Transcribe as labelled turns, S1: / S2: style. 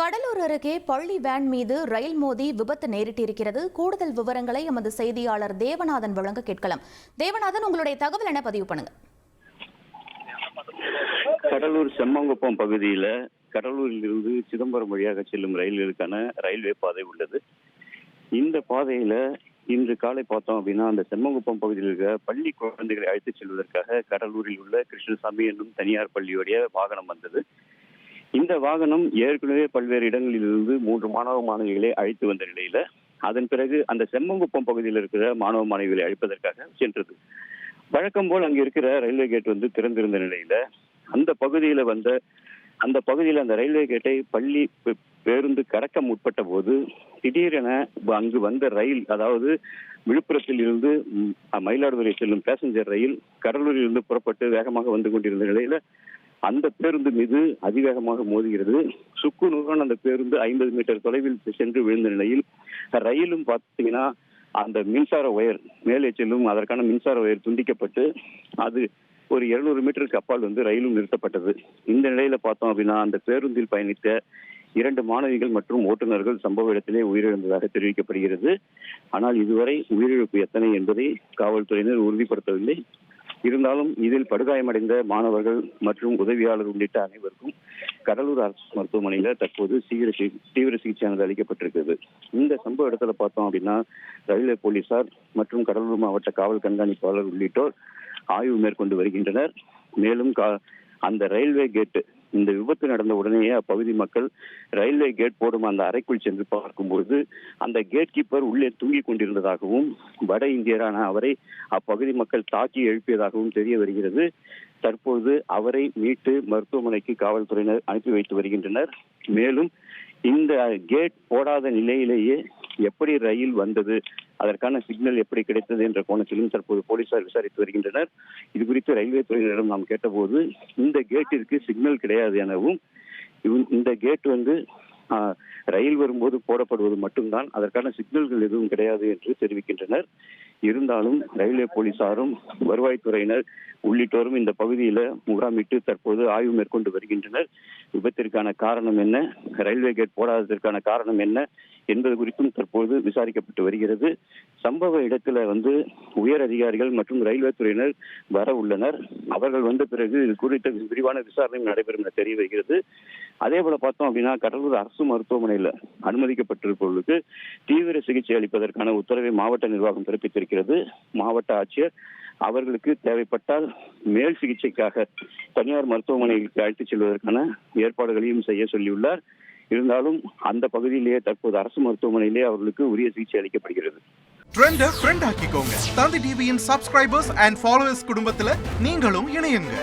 S1: கடலூர் அருகே பள்ளி வேன் மீது ரயில் மோதி விபத்து நேரிட்டிருக்கிறது. கூடுதல் விவரங்களை எமது செய்தியாளர் தேவநாதன் வழங்க கேட்கலாம். தேவநாதன், உங்களுடைய தகவல் என்ன பதிவு பண்ணுங்க.
S2: கடலூர் செம்மங்குப்பம் பகுதியில் கடலூரில் இருந்து சிதம்பரம் வழியாக செல்லும் ரயில்களுக்கான ரயில்வே பாதை உள்ளது. இந்த பாதையில இன்று காலை பார்த்தோம் அப்படின்னா அந்த செம்மங்குப்பம் பகுதியில் இருக்க பள்ளி குழந்தைகளை அழைத்துச் செல்வதற்காக கடலூரில் உள்ள கிருஷ்ணசாமி என்னும் தனியார் பள்ளியுடைய வாகனம் வந்தது. இந்த வாகனம் ஏற்கனவே பல்வேறு இடங்களிலிருந்து 3 மாணவ மாணவிகளை அழைத்து வந்த நிலையில அதன் பிறகு அந்த செம்மங்குப்பம் பகுதியில் இருக்கிற மாணவ மாணவிகளை அழைப்பதற்காக சென்றது. வழக்கம் போல் அங்கு இருக்கிற ரயில்வே கேட் திறந்திருந்த நிலையில அந்த பகுதியில அந்த ரயில்வே கேட்டை பள்ளி பேருந்து கடக்க முற்பட்ட போது திடீரென அங்கு வந்த ரயில், அதாவது விழுப்புரத்தில் இருந்து மயிலாடுதுறை செல்லும் பேசஞ்சர் ரயில் கடலூரில் இருந்து புறப்பட்டு வேகமாக வந்து கொண்டிருந்த நிலையில அந்த பேருந்து மீது அதிவேகமாக மோதுகிறது. சுக்கு நூறான் அந்த பேருந்து 50 மீட்டர் தொலைவில் சென்று விழுந்த நிலையில் ரயிலும் பார்த்தீங்கன்னா அந்த மின்சார ஒயர் மேலே செல்லும் அதற்கான மின்சார ஒயர் துண்டிக்கப்பட்டு அது ஒரு 200 மீட்டருக்கு அப்பால் ரயிலும் நிறுத்தப்பட்டது. இந்த நிலையில பார்த்தோம் அப்படின்னா அந்த பேருந்தில் பயணித்த 2 மாணவிகள் மற்றும் ஓட்டுநர்கள் சம்பவ இடத்திலே உயிரிழந்ததாக தெரிவிக்கப்படுகிறது. ஆனால் இதுவரை உயிரிழப்பு எத்தனை என்பதை காவல்துறையினர் உறுதிப்படுத்தவில்லை. இருந்தாலும் இதில் படுகாயமடைந்த மாணவர்கள் மற்றும் உதவியாளர் உள்ளிட்ட அனைவருக்கும் கடலூர் அரசு மருத்துவமனையில தற்போது தீவிர சிகிச்சையானது அளிக்கப்பட்டிருக்கிறது. இந்த சம்பவ இடத்துல பார்த்தோம் அப்படின்னா ரயில்வே போலீசார் மற்றும் கடலூர் மாவட்ட காவல் கண்காணிப்பாளர் உள்ளிட்டோர் ஆய்வு மேற்கொண்டு வருகின்றனர். மேலும் அந்த ரயில்வே கேட் இந்த விபத்து நடந்த உடனேயே அப்பகுதி மக்கள் ரயில்வே கேட் போடும் அந்த அறைக்குள் சென்று பார்க்கும்போது அந்த கேட் கீப்பர் உள்ளே தூங்கிக் கொண்டிருந்ததாகவும் வட இந்தியரான அவரை அப்பகுதி மக்கள் தாக்கி எழுப்பியதாகவும் தெரிய வருகிறது. தற்போது அவரை மீட்டு மருத்துவமனைக்கு காவல்துறையினர் அனுப்பி வைத்து வருகின்றனர். மேலும் இந்த கேட் போடாத நிலையிலேயே எப்படி ரயில் வந்தது, அதற்கான சிக்னல் எப்படி கிடைத்தது என்ற கோணத்திலும் தற்போது போலீசார் விசாரித்து வருகின்றனர். இது குறித்து ரயில்வே துறையினரிடம் நாம் கேட்டபோது இந்த கேட்டிற்கு சிக்னல் கிடையாது எனவும், இந்த கேட் ரயில் வரும்போது போடப்படுவது மட்டும்தான், அதற்கான சிக்னல்கள் எதுவும் கிடையாது என்று தெரிவிக்கின்றனர். இருந்தாலும் ரயில்வே போலீசாரும் வருவாய்த்துறையினர் உள்ளிட்டோரும் இந்த பகுதியில முகாமிட்டு தற்போது ஆய்வு மேற்கொண்டு வருகின்றனர். விபத்திற்கான காரணம் என்ன, ரயில்வே கேட் போடாததற்கான காரணம் என்ன என்பது குறித்தும் தற்போது விசாரிக்கப்பட்டு வருகிறது. சம்பவ இடத்துல உயர் அதிகாரிகள் மற்றும் ரயில்வே துறையினர் வர உள்ளனர். அவர்கள் வந்த பிறகு இது குறித்த விரிவான விசாரணை நடைபெறும் என தெரிய வருகிறது. அதே போல பார்த்தோம் அப்படின்னா கடலூர் அரசு மருத்துவமனையில் அனுமதிக்கப்பட்டிருப்பவர்களுக்கு தீவிர சிகிச்சை அளிப்பதற்கான உத்தரவை மாவட்ட நிர்வாகம் பிறப்பித்திருக்கிறது. மாவட்ட ஆட்சியர் அவர்களுக்கு தேவைப்பட்டால் மேல் சிகிச்சைக்காக தனியார் மருத்துவமனைகளுக்கு அழைத்துச் செல்வதற்கான ஏற்பாடுகளையும் செய்ய சொல்லியுள்ளார். இருந்தாலும் அந்த பகுதியிலேயே தற்போது அரசு மருத்துவமனையிலே அவர்களுக்கு உரிய சிகிச்சை அளிக்கப்படுகிறது.
S3: ட்ரெண்ட ஃப்ரெண்ட் ஆக்கிக்கோங்க. தந்தி டிவியின் சப்ஸ்கிரைபர்ஸ் அண்ட் ஃபாலோவர்ஸ் குடும்பத்துல நீங்களும் இணையுங்க.